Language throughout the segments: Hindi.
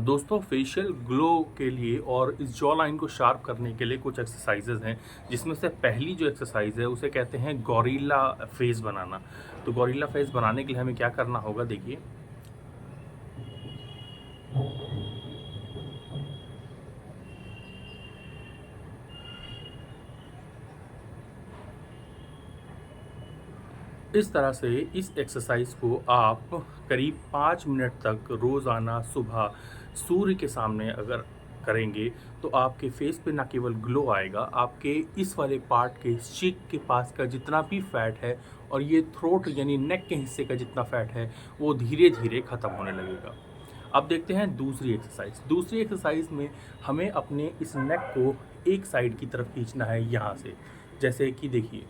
दोस्तों फेशियल ग्लो के लिए और इस जॉ लाइन को शार्प करने के लिए कुछ एक्सरसाइजेज हैं जिसमें से पहली जो एक्सरसाइज है उसे कहते हैं गॉरिल्ला फेस बनाना। तो गॉरिल्ला फेस बनाने के लिए हमें क्या करना होगा, देखिए। इस तरह से इस एक्सरसाइज को आप करीब 5 मिनट तक रोज़ाना सुबह सूर्य के सामने अगर करेंगे तो आपके फेस पे ना केवल ग्लो आएगा, आपके इस वाले पार्ट के चीक के पास का जितना भी फैट है और ये थ्रोट यानी नेक के हिस्से का जितना फैट है वो धीरे धीरे ख़त्म होने लगेगा। अब देखते हैं दूसरी एक्सरसाइज। दूसरी एक्सरसाइज में हमें अपने इस नेक को एक साइड की तरफ खींचना है यहाँ से, जैसे कि देखिए।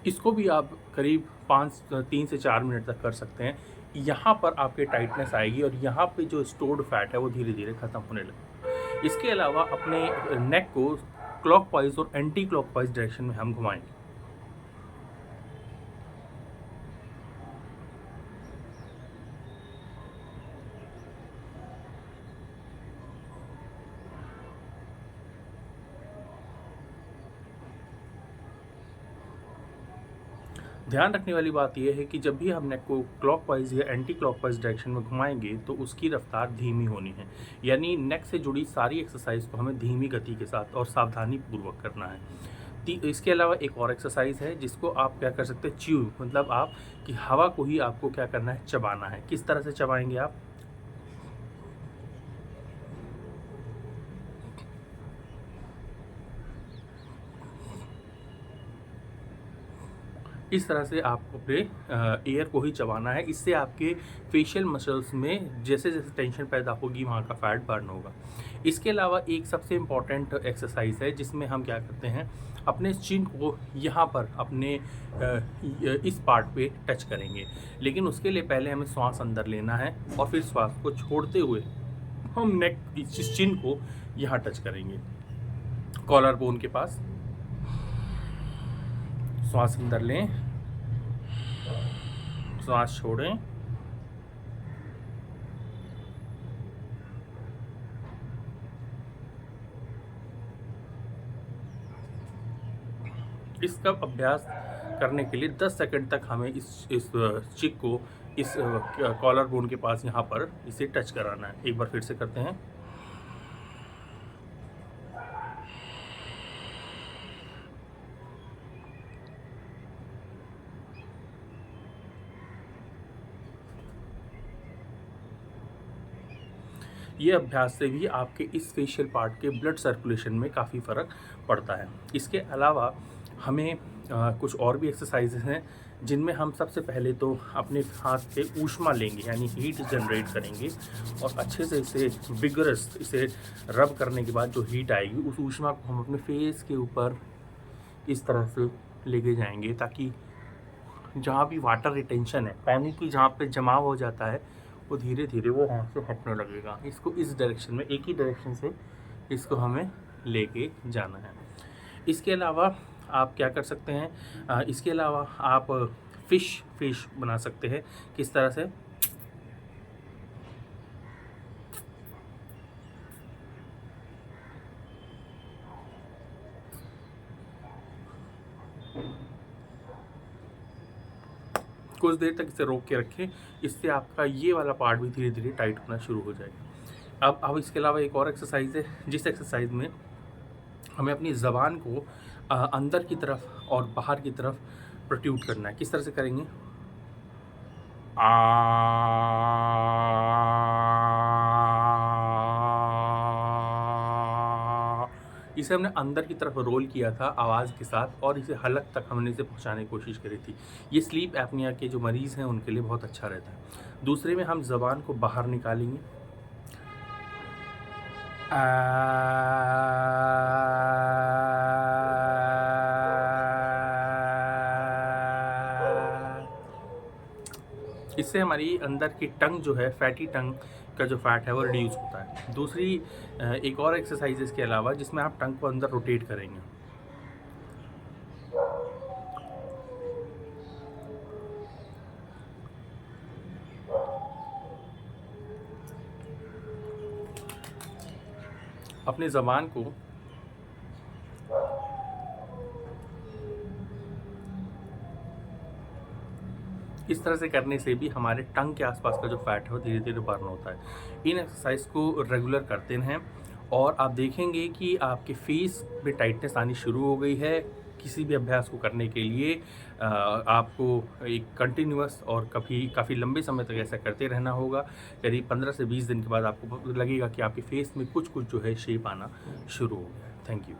इसको भी आप करीब 3 से 4 मिनट तक कर सकते हैं। यहाँ पर आपके टाइटनेस आएगी और यहाँ पे जो स्टोर्ड फैट है वो धीरे-धीरे ख़त्म होने लगेगा। इसके अलावा अपने नेक को क्लॉकवाइज़ और एंटी क्लॉकवाइज़ डायरेक्शन में हम घुमाएँगे। ध्यान रखने वाली बात यह है कि जब भी हम नेक को क्लॉकवाइज़ या एंटी क्लॉकवाइज़ डायरेक्शन में घुमाएँगे तो उसकी रफ़्तार धीमी होनी है। यानी नेक से जुड़ी सारी एक्सरसाइज़ को हमें धीमी गति के साथ और सावधानीपूर्वक करना है। इसके अलावा एक और एक्सरसाइज़ है जिसको आप क्या कर सकते हैं, च्यू मतलब आप कि हवा को ही आपको क्या करना है, चबाना है। किस तरह से चबाएँगे आप? इस तरह से आपको अपने एयर को ही चबाना है। इससे आपके फेशियल मसल्स में जैसे-जैसे टेंशन पैदा होगी वहाँ का फैट बर्न होगा। इसके अलावा एक सबसे इम्पॉर्टेंट एक्सरसाइज़ है जिसमें हम क्या करते हैं, अपने चिन को यहाँ पर अपने इस पार्ट पे टच करेंगे। लेकिन उसके लिए पहले हमें श्वास अंदर लेना है और फिर श्वास को छोड़ते हुए हम नेक इस चिन को यहाँ टच करेंगे, कॉलर बोन के पास। श्वास अंदर लें, श्वास छोड़ें। इसका अभ्यास करने के लिए 10 सेकंड तक हमें इस चिक को इस कॉलर बोन के पास यहाँ पर इसे टच कराना है। एक बार फिर से करते हैं। ये अभ्यास से भी आपके इस फेशियल पार्ट के ब्लड सर्कुलेशन में काफ़ी फ़र्क पड़ता है। इसके अलावा हमें कुछ और भी एक्सरसाइजेज़ हैं जिनमें हम सबसे पहले तो अपने हाथ से ऊष्मा लेंगे यानी हीट जनरेट करेंगे और अच्छे से इसे विगरस इसे रब करने के बाद जो हीट आएगी उस ऊष्मा को हम अपने फेस के ऊपर इस तरह से लेके जाएंगे ताकि जहाँ भी वाटर रिटेंशन है, पानी की जहाँ पे जमाव हो जाता है, वो धीरे धीरे वो वहाँ से हटने लगेगा। इसको इस डायरेक्शन में, एक ही डायरेक्शन से इसको हमें लेके जाना है। इसके अलावा आप क्या कर सकते हैं, इसके अलावा आप फिश बना सकते हैं। किस तरह से? कुछ देर तक इसे रोक के रखें, इससे आपका ये वाला पार्ट भी धीरे धीरे टाइट होना शुरू हो जाएगा। अब इसके अलावा एक और एक्सरसाइज है जिस एक्सरसाइज में हमें अपनी ज़बान को अंदर की तरफ और बाहर की तरफ प्रोट्रूड करना है। किस तरह से करेंगे? इसे हमने अंदर की तरफ रोल किया था आवाज़ के साथ और इसे हलक तक हमने इसे पहुंचाने की कोशिश करी थी। ये स्लीप एपनिया के जो मरीज़ हैं उनके लिए बहुत अच्छा रहता है। दूसरे में हम ज़बान को बाहर निकालेंगे, इससे हमारी अंदर की टंग जो है, फैटी टंग का जो फैट है वो रिड्यूस होता है। दूसरी एक और एक्सरसाइज इसके अलावा जिसमें आप टंग को अंदर रोटेट करेंगे। अपनी ज़बान को इस तरह से करने से भी हमारे टंग के आसपास का जो फैट है वो धीरे धीरे बर्न होता है। इन एक्सरसाइज को रेगुलर करते रहें और आप देखेंगे कि आपके फेस में टाइटनेस आनी शुरू हो गई है। किसी भी अभ्यास को करने के लिए आपको एक कंटिन्यूअस और काफ़ी लंबे समय तक ऐसा करते रहना होगा। करीब 15 से 20 दिन के बाद आपको लगेगा कि आपके फेस में कुछ कुछ जो है शेप आना शुरू हो गया है। Thank you.